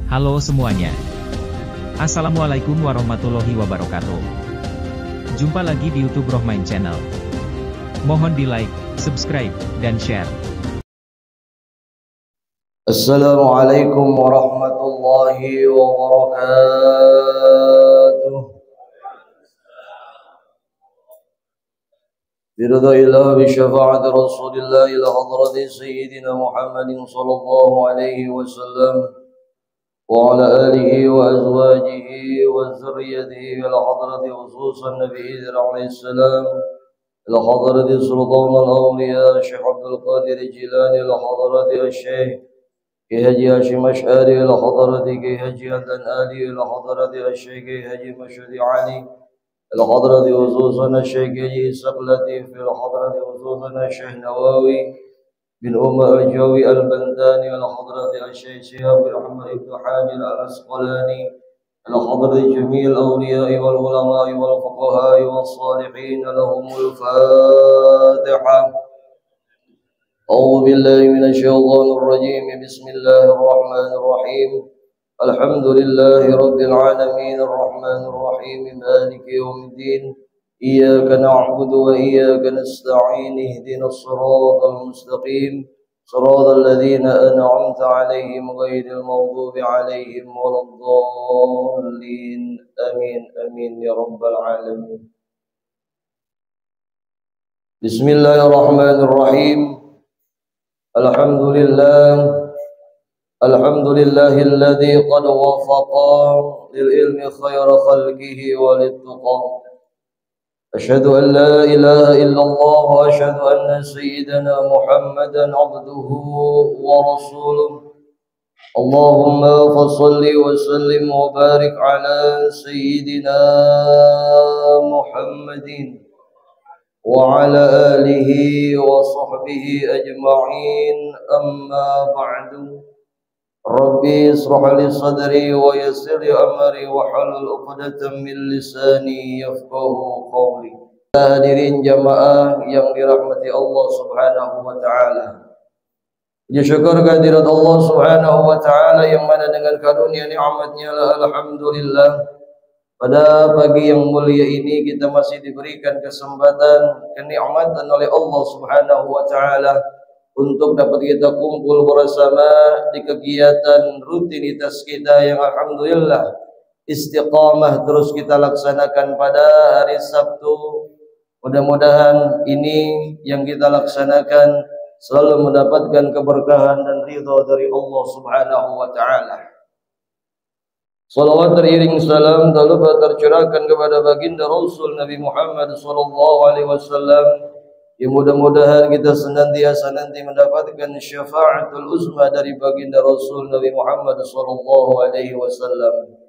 Halo semuanya. Assalamualaikum warahmatullahi wabarakatuh. Jumpa lagi di YouTube Rohmain Channel. Mohon di like, subscribe, dan share. Assalamualaikum warahmatullahi wabarakatuh. برضا الله بشفاعة رسول الله إلى حضرة سيدنا محمد صلى الله عليه وسلم وعلى آله وأزواجه وذريته إلى حضرة خصوصا النبي عليه السلام إلى حضرة سلطان الأولياء الشيخ عبد القادر الجيلاني إلى حضرة الشيخ كهجي هاشم أشعري إلى حضرة كهجي الدنآلي إلى حضرة الشيخ كهجي مشهد علي إلى حضرة خصوصا الشيخ كهجي سقلتي في حضرة خصوصا الشيخ نواوي بن الجوي البنداني إلى حضرة الشيخ شهاب بن أحمد بن حاجر الأسقلاني إلى حضرة جميع الأولياء والعلماء والفقهاء والصالحين لهم الفاتحة. أعوذ بالله من الشيطان الرجيم. بسم الله الرحمن الرحيم. الحمد لله رب العالمين الرحمن الرحيم مالك يوم الدين إياك نعبد وإياك نستعين اهدنا الصراط المستقيم صراط الذين أنعمت عليهم غير المغضوب عليهم ولا الضالين آمين آمين يا رب العالمين. بسم الله الرحمن الرحيم. الحمد لله الذي قد وفق للعلم خير خلقه وللتقى. أشهد أن لا إله إلا الله وأشهد أن سيدنا محمدا عبده ورسوله. اللهم فصل وسلم وبارك على سيدنا محمد وعلى آله وصحبه أجمعين. أما بعد، ربي اشرح لي صدري ويسر لي أمري واحلل عقدة من لساني يفقهوا قولي. Hadirin jamaah yang dirahmati Allah Subhanahu wa taala. Puji syukur kehadirat Allah Subhanahu wa taala yang mana dengan karunia nikmatnya alhamdulillah pada pagi yang mulia ini kita masih diberikan kesempatan kenikmatan oleh Allah Subhanahu wa taala untuk dapat kita kumpul bersama di kegiatan rutinitas kita yang alhamdulillah istiqamah terus kita laksanakan pada hari Sabtu. Mudah-mudahan ini yang kita laksanakan selalu mendapatkan keberkahan dan ridha dari Allah Subhanahu wa taala. Salawat teriring salam tak lupa tercurahkan kepada baginda Rasul Nabi Muhammad sallallahu alaihi wasallam. Ya mudah-mudahan kita senantiasa nanti mendapatkan syafaatul uzma dari baginda Rasul Nabi Muhammad sallallahu alaihi wasallam.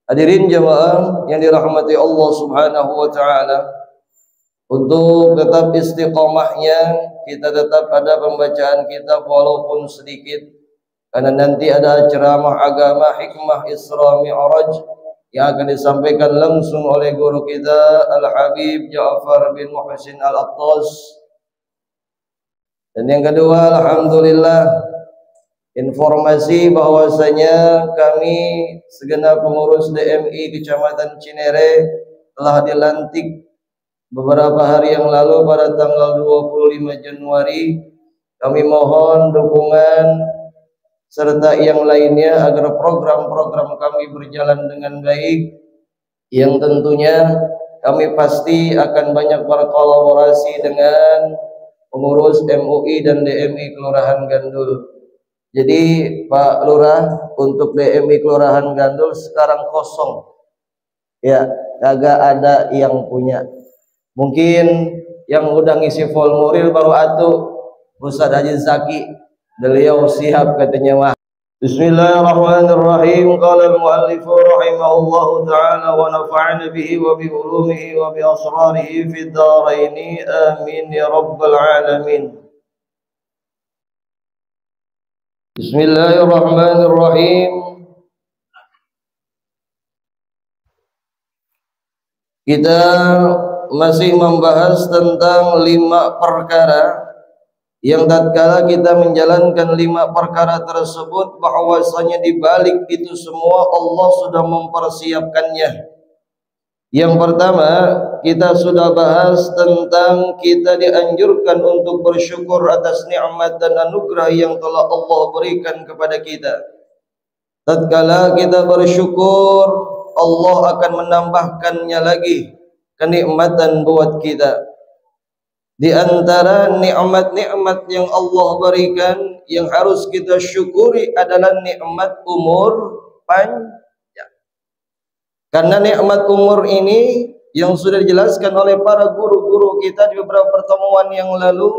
Hadirin jamaah yang dirahmati Allah Subhanahu wa taala, untuk tetap istiqamahnya kita tetap ada pembacaan kitab walaupun sedikit, karena nanti ada ceramah agama hikmah Isra Mi'raj yang akan disampaikan langsung oleh guru kita Al-Habib Ja'far bin Muhsin Al-Attas. Dan yang kedua, alhamdulillah, informasi bahwasanya kami segenap pengurus DMI Kecamatan Cinere telah dilantik beberapa hari yang lalu pada tanggal 25 Januari. Kami mohon dukungan serta yang lainnya agar program-program kami berjalan dengan baik, yang tentunya kami pasti akan banyak berkolaborasi dengan pengurus MUI dan DMI Kelurahan Gandul. Jadi Pak Lurah, untuk DMI Kelurahan Gandul sekarang kosong ya, kagak ada yang punya. Mungkin yang udah ngisi formulir baru atuh Ustaz Haji Zaki, beliau siap katanya mah. Bismillahirrahmanirrahim. Qala al-muallif rahimahullahu ta'ala wa nafa'ana bihi wa bi ulumihi wa bi asrarihi fid dharain. Amin ya rabbal alamin. Bismillahirrahmanirrahim. Kita masih membahas tentang 5 perkara yang tatkala kita menjalankan 5 perkara tersebut bahwasanya di balik itu semua Allah sudah mempersiapkannya. Yang pertama, kita sudah bahas tentang kita dianjurkan untuk bersyukur atas nikmat dan anugerah yang telah Allah berikan kepada kita. Tatkala kita bersyukur, Allah akan menambahkannya lagi kenikmatan buat kita. Di antara nikmat-nikmat yang Allah berikan yang harus kita syukuri adalah nikmat umur panjang. Karena nikmat umur ini yang sudah dijelaskan oleh para guru-guru kita di beberapa pertemuan yang lalu,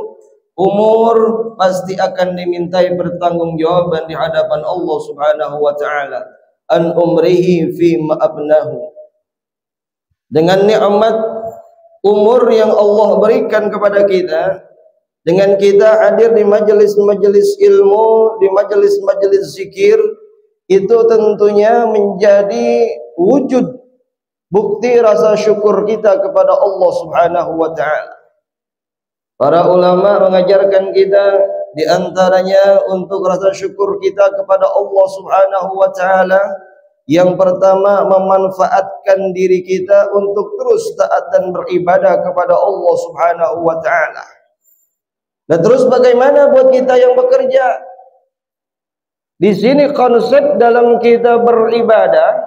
umur pasti akan dimintai pertanggungjawaban di hadapan Allah Subhanahu wa taala. An umrihi fi ma abnahu. Dengan nikmat umur yang Allah berikan kepada kita, dengan kita hadir di majelis-majelis ilmu, di majelis-majelis zikir, itu tentunya menjadi wujud bukti rasa syukur kita kepada Allah Subhanahu wa taala. Para ulama mengajarkan kita di antaranya untuk rasa syukur kita kepada Allah Subhanahu wa taala, yang pertama memanfaatkan diri kita untuk terus taat dan beribadah kepada Allah Subhanahu wa taala. Dan terus bagaimana buat kita yang bekerja? Di sini konsep dalam kita beribadah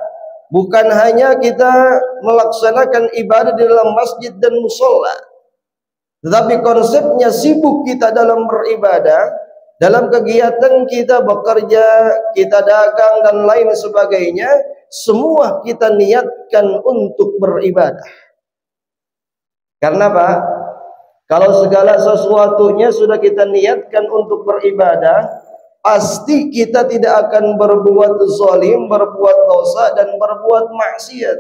bukan hanya kita melaksanakan ibadah di dalam masjid dan musola, tetapi konsepnya sibuk kita dalam beribadah, dalam kegiatan kita bekerja, kita dagang dan lain sebagainya, semua kita niatkan untuk beribadah. Karena apa? Kalau segala sesuatunya sudah kita niatkan untuk beribadah, pasti kita tidak akan berbuat zalim, berbuat dosa dan berbuat maksiat.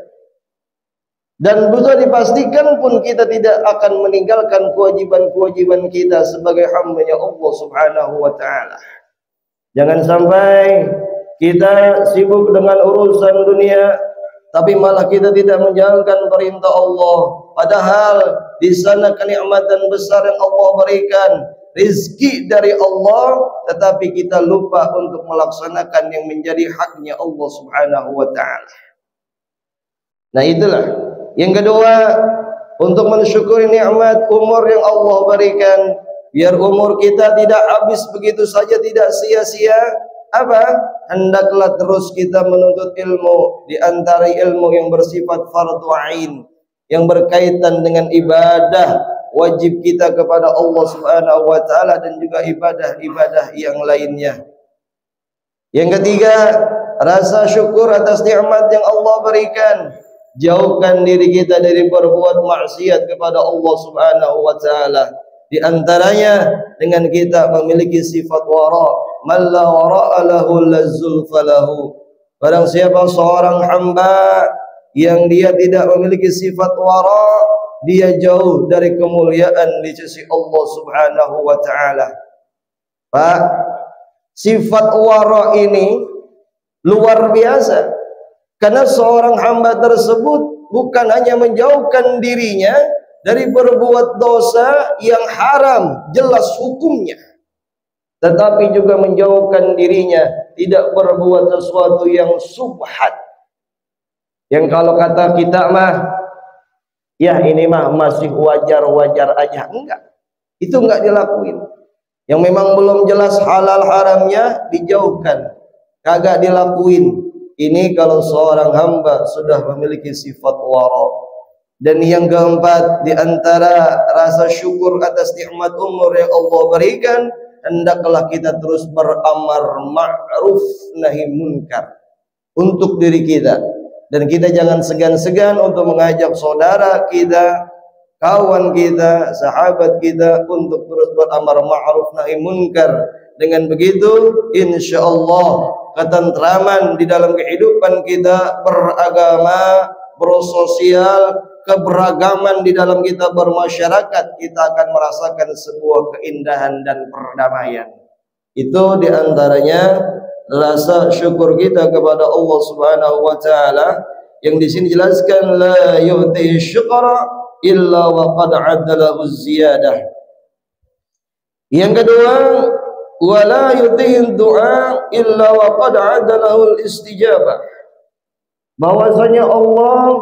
Dan bisa dipastikan pun kita tidak akan meninggalkan kewajiban-kewajiban kita sebagai hamba-Nya Allah Subhanahu wa taala. Jangan sampai kita sibuk dengan urusan dunia tapi malah kita tidak menjalankan perintah Allah. Padahal di sana kenikmatan besar yang Allah berikan, rizki dari Allah, tetapi kita lupa untuk melaksanakan yang menjadi haknya Allah Subhanahu wa taala. Nah, itulah yang kedua, untuk mensyukuri nikmat umur yang Allah berikan, biar umur kita tidak habis begitu saja, tidak sia-sia. Apa? Hendaklah terus kita menuntut ilmu, di antara ilmu yang bersifat fardhu ain, yang berkaitan dengan ibadah wajib kita kepada Allah Subhanahu wa taala dan juga ibadah-ibadah yang lainnya. Yang ketiga, rasa syukur atas nikmat yang Allah berikan. Jauhkan diri kita dari berbuat maksiat kepada Allah Subhanahu wa taala. Di antaranya dengan kita memiliki sifat wara, man la wara'a lahu lazulfa lahu. Barang siapa seorang hamba yang dia tidak memiliki sifat wara, dia jauh dari kemuliaan di sisi Allah Subhanahu wa taala. Pak, sifat wara ini luar biasa. Karena seorang hamba tersebut bukan hanya menjauhkan dirinya dari berbuat dosa yang haram, jelas hukumnya, tetapi juga menjauhkan dirinya tidak berbuat sesuatu yang subhat, yang kalau kata kita mah, ya ini mah masih wajar-wajar aja. Enggak, itu enggak dilakuin. Yang memang belum jelas halal haramnya dijauhkan, kagak dilakuin. Ini kalau seorang hamba sudah memiliki sifat wara. Dan yang keempat, di antara rasa syukur atas nikmat umur yang Allah berikan, hendaklah kita terus beramar ma'ruf nahi munkar untuk diri kita. Dan kita jangan segan-segan untuk mengajak saudara kita, kawan kita, sahabat kita untuk terus beramar ma'ruf nahi munkar. Dengan begitu, insyaallah ketentraman di dalam kehidupan kita beragama, bersosial, keberagaman di dalam kita bermasyarakat, kita akan merasakan sebuah keindahan dan perdamaian. Itu diantaranya rasa syukur kita kepada Allah Subhanahu wa taala, yang di sini jelaskan la yu'ti syukra illa wa qad 'addalahu ziyadah. Yang kedua, wala yuti'in du'a illa wa qad adalahul istijabah. Bahwasanya Allah,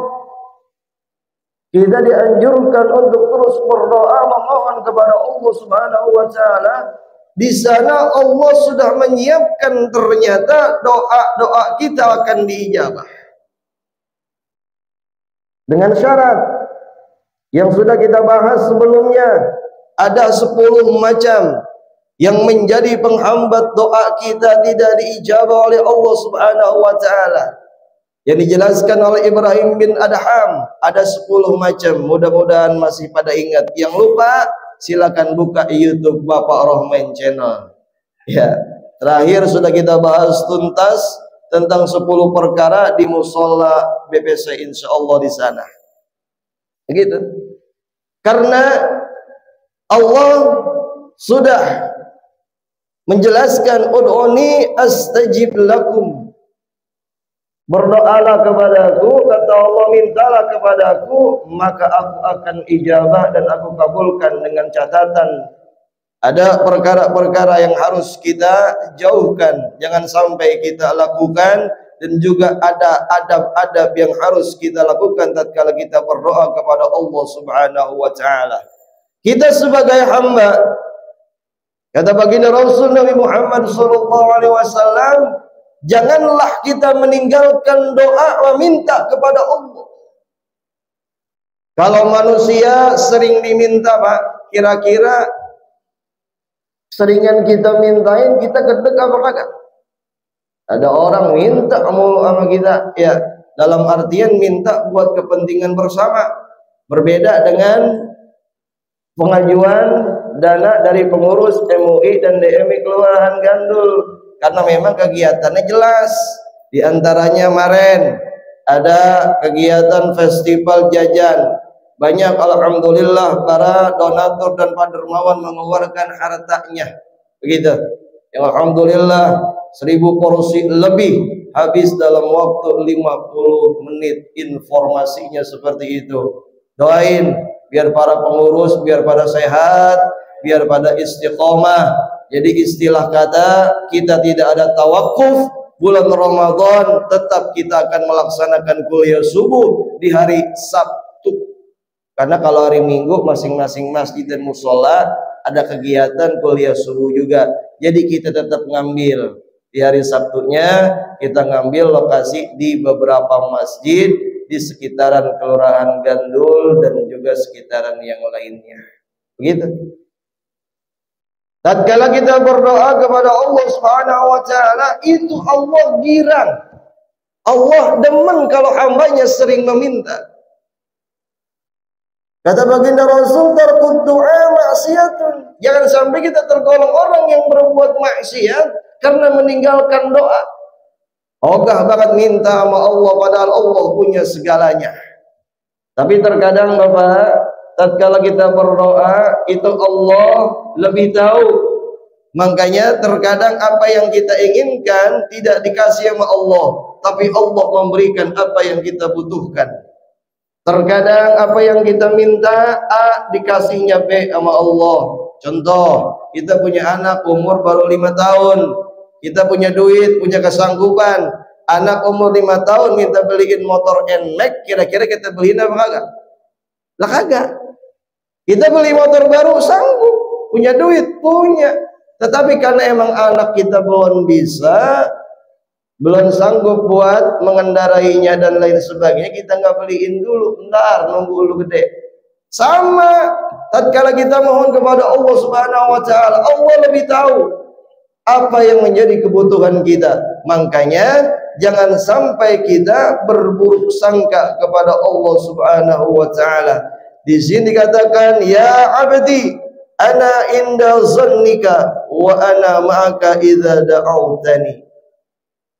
kita dianjurkan untuk terus berdoa memohon kepada Allah Subhanahu wa taala. Di sana Allah sudah menyiapkan ternyata doa-doa kita akan diijabah. Dengan syarat yang sudah kita bahas sebelumnya, ada 10 macam yang menjadi penghambat doa kita tidak diijabah oleh Allah Subhanahu wa taala. Yang dijelaskan oleh Ibrahim bin Adham, ada 10 macam. Mudah-mudahan masih pada ingat. Yang lupa, silakan buka YouTube Bapak Rohman Channel. Ya, terakhir sudah kita bahas tuntas tentang 10 perkara di musola BPC insyaallah di sana. Begitu. Karena Allah sudah menjelaskan ud'uni astajib lakum. Berdoalah kepadaku, kata Allah, mintalah kepadaku, maka aku akan ijabah dan aku kabulkan. Dengan catatan ada perkara-perkara yang harus kita jauhkan, jangan sampai kita lakukan, dan juga ada adab-adab yang harus kita lakukan tatkala kita berdoa kepada Allah Subhanahu wa taala. Kita sebagai hamba, kata baginda Rasul Nabi Muhammad SAW, janganlah kita meninggalkan doa meminta kepada Allah. Kalau manusia sering diminta, Pak, kira-kira seringan kita mintain, kita gedek apa kagak? Ada orang minta mulu sama kita, ya, dalam artian minta buat kepentingan bersama. Berbeda dengan pengajuan dana dari pengurus MUI dan DMI Kelurahan Gandul, karena memang kegiatannya jelas. Di antaranya kemarin ada kegiatan festival jajan. Banyak alhamdulillah para donatur dan Pak Dermawan mengeluarkan hartanya. Begitu. Yang alhamdulillah 1000 porsi lebih habis dalam waktu 50 menit. Informasinya seperti itu. Doain biar para pengurus, biar pada sehat, biar pada istiqomah. Jadi istilah kata, kita tidak ada tawakuf. Bulan Ramadan tetap kita akan melaksanakan kuliah subuh di hari Sabtu. Karena kalau hari Minggu masing-masing masjid dan musola ada kegiatan kuliah subuh juga. Jadi kita tetap ngambil di hari Sabtunya, kita ngambil lokasi di beberapa masjid di sekitaran Kelurahan Gandul dan juga sekitaran yang lainnya. Begitu. Tatkala kita berdoa kepada Allah Subhanahu wa taala, itu Allah girang. Allah demen kalau hambanya sering meminta. Kata baginda Rasul, tarkud du'a maksiatun. Jangan sampai kita tergolong orang yang berbuat maksiat karena meninggalkan doa. Ogah banget minta sama Allah padahal Allah punya segalanya. Tapi terkadang Bapak, tatkala kita berdoa, itu Allah lebih tahu. Makanya terkadang apa yang kita inginkan tidak dikasih sama Allah, tapi Allah memberikan apa yang kita butuhkan. Terkadang apa yang kita minta A dikasihnya B sama Allah. Contoh, kita punya anak umur baru 5 tahun. Kita punya duit, punya kesanggupan. Anak umur 5 tahun minta beliin motor NMAX, kira-kira kita beliin apa kagak? Lah kagak. Kita beli motor baru sanggup, punya duit, punya. Tetapi karena emang anak kita belum bisa, belum sanggup buat mengendarainya dan lain sebagainya, kita nggak beliin dulu, ntar nunggu dulu gede. Sama tatkala kita mohon kepada Allah Subhanahu wa taala, Allah lebih tahu apa yang menjadi kebutuhan kita. Makanya jangan sampai kita berburuk sangka kepada Allah Subhanahu wa taala. Di sini dikatakan, ya abdi ana inda zannika wa ana ma'aka idza da'autani.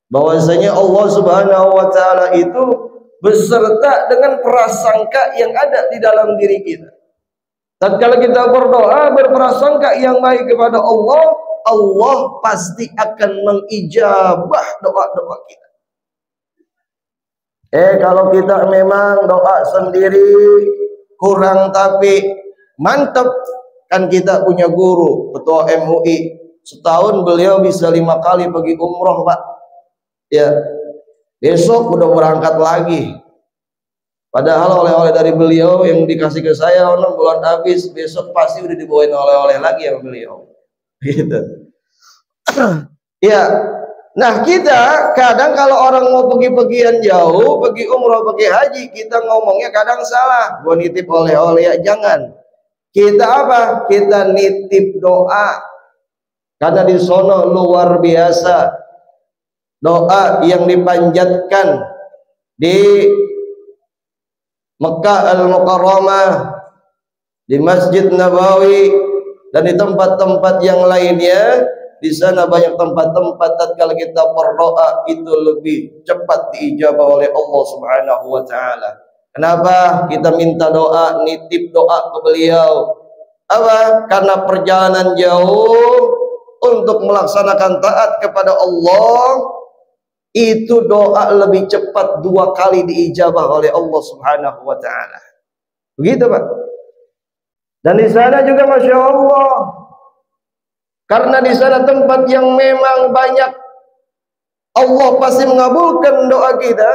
Bahwasanya Allah Subhanahu wa taala itu beserta dengan prasangka yang ada di dalam diri kita. Tatkala kita berdoa berprasangka yang baik kepada Allah, Allah pasti akan mengijabah doa-doa kita. Kalau kita memang doa sendiri kurang tapi mantap, Kan kita punya guru, ketua MUI. Setahun beliau bisa 5 kali pergi umroh, Pak. Ya, besok udah berangkat lagi. Padahal oleh-oleh dari beliau yang dikasih ke saya, bulan habis, besok pasti udah dibawain oleh-oleh lagi ya beliau. Gitu. Ya, nah kita kadang kalau orang mau pergi-pergian jauh, pergi umroh, pergi haji, kita ngomongnya kadang salah. Gua nitip oleh-oleh ya, jangan. Kita apa? Kita nitip doa. Karena di sono luar biasa doa yang dipanjatkan di Mekah Al-Mukarramah, di Masjid Nabawi, dan di tempat-tempat yang lainnya. Di sana banyak tempat-tempat tatkala kita berdoa itu lebih cepat diijabah oleh Allah Subhanahu wa taala. Kenapa kita minta doa, nitip doa ke beliau? Apa? Karena perjalanan jauh untuk melaksanakan taat kepada Allah, itu doa lebih cepat 2 kali diijabah oleh Allah Subhanahu wa taala. Begitu, Pak. Dan di sana juga Masya Allah, karena di sana tempat yang memang banyak, Allah pasti mengabulkan doa kita.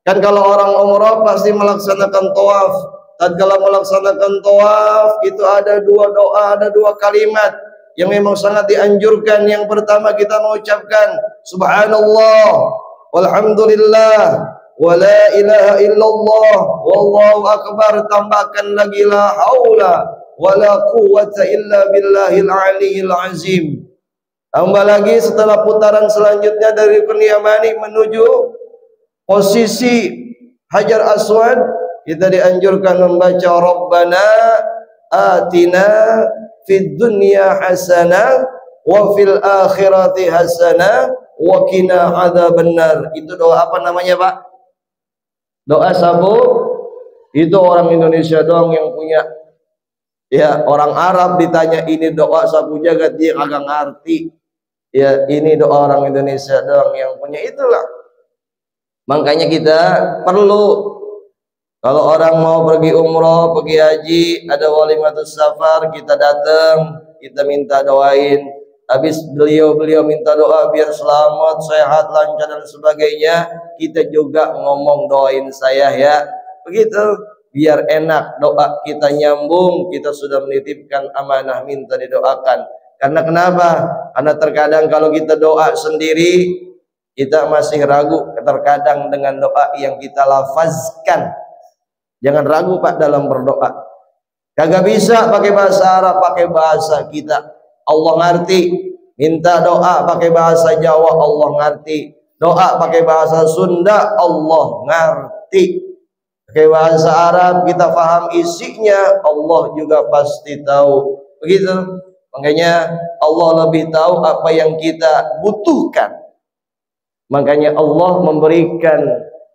Kan kalau orang umrah pasti melaksanakan tawaf. Tatkala melaksanakan tawaf itu ada 2 doa, ada 2 kalimat yang memang sangat dianjurkan. Yang pertama kita mengucapkan subhanallah walhamdulillah wa la ilaha illallah wallahu akbar, tambahkan lagi la haula wa la quwwata illa billahil aliyil azim. Tambah lagi setelah putaran selanjutnya dari Rukun Yamani menuju posisi Hajar Aswad, kita dianjurkan membaca Rabbana atina fid dunya hasanah wa fil akhirati hasanah wa qina adzabannar. Itu doa apa namanya, Pak? Doa sabu. Itu orang Indonesia doang yang punya. Ya, orang Arab ditanya ini doa sabu jagat, dia agak ngerti. Ya, ini doa orang Indonesia doang yang punya. Itulah. Makanya kita perlu, kalau orang mau pergi umroh, pergi haji, ada walimatus safar, kita datang, kita minta doain. Habis beliau minta doa biar selamat, sehat, lancar dan sebagainya, kita juga ngomong doain saya ya. Begitu, biar enak, doa kita nyambung, kita sudah menitipkan amanah minta didoakan. Karena kenapa? Karena terkadang kalau kita doa sendiri, kita masih ragu terkadang dengan doa yang kita lafazkan. Jangan ragu, Pak, dalam berdoa. Kagak bisa pakai bahasa Arab, pakai bahasa kita. Allah ngerti. Minta doa pakai bahasa Jawa, Allah ngerti. Doa pakai bahasa Sunda, Allah ngerti. Pakai bahasa Arab kita paham isinya, Allah juga pasti tahu. Begitu. Makanya Allah lebih tahu apa yang kita butuhkan. Makanya Allah memberikan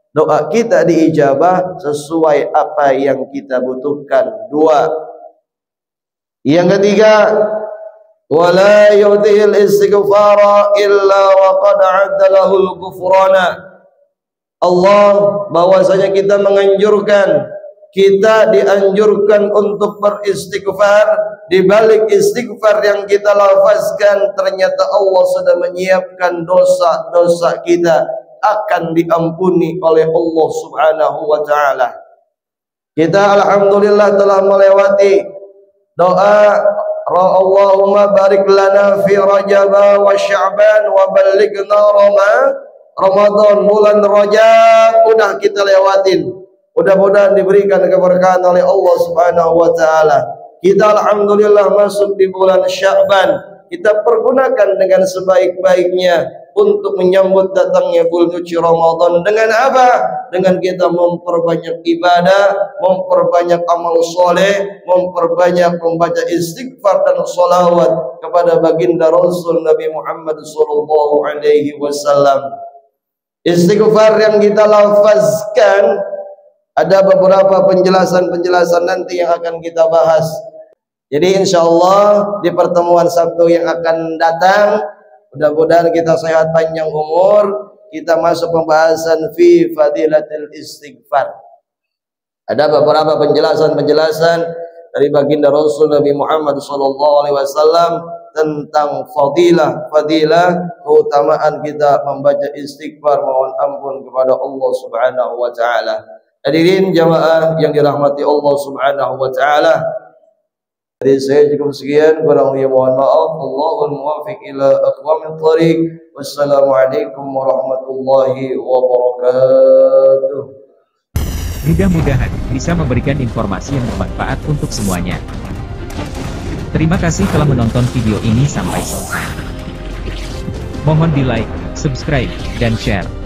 doa kita diijabah sesuai apa yang kita butuhkan. 2. Yang ketiga, wala yu'til istighfara illa wa qad 'adda lahul ghufrana. Allah bahwasanya kita menganjurkan, kita dianjurkan untuk beristighfar. Di balik istighfar yang kita lafazkan, ternyata Allah sudah menyiapkan dosa-dosa kita akan diampuni oleh Allah Subhanahu wa taala. Kita alhamdulillah telah melewati doa Allahumma barik lana fi Rajab wa Sya'ban wa ballighna Ramadan. Bulan Rajab udah kita lewatin. Mudah-mudahan diberikan keberkahan oleh Allah Subhanahu wa taala. Kita alhamdulillah masuk di bulan Sya'ban. Kita pergunakan dengan sebaik-baiknya untuk menyambut datangnya bulan suci Ramadan. Dengan apa? Dengan kita memperbanyak ibadah, memperbanyak amal soleh, memperbanyak membaca istighfar dan sholawat kepada baginda Rasul Nabi Muhammad sallallahu alaihi wasallam. Istighfar yang kita lafazkan, ada beberapa penjelasan-penjelasan nanti yang akan kita bahas. Jadi insya Allah di pertemuan Sabtu yang akan datang, mudah-mudahan kita sehat panjang umur, kita masuk pembahasan fi fadilatil istighfar. Ada beberapa penjelasan-penjelasan dari baginda Rasul Nabi Muhammad SAW tentang fadilah keutamaan kita membaca istighfar, mohon ampun kepada Allah Subhanahu wa taala. Hadirin jamaah yang dirahmati Allah Subhanahu wa taala. Dari saya cukup sekian, kurang lebih mohon maaf. Allahul muwaffiq ila aqwamit thariq. Wassalamualaikum warahmatullahi wabarakatuh. Mudah-mudahan bisa memberikan informasi yang bermanfaat untuk semuanya. Terima kasih telah menonton video ini sampai selesai. Mohon di like, subscribe, dan share.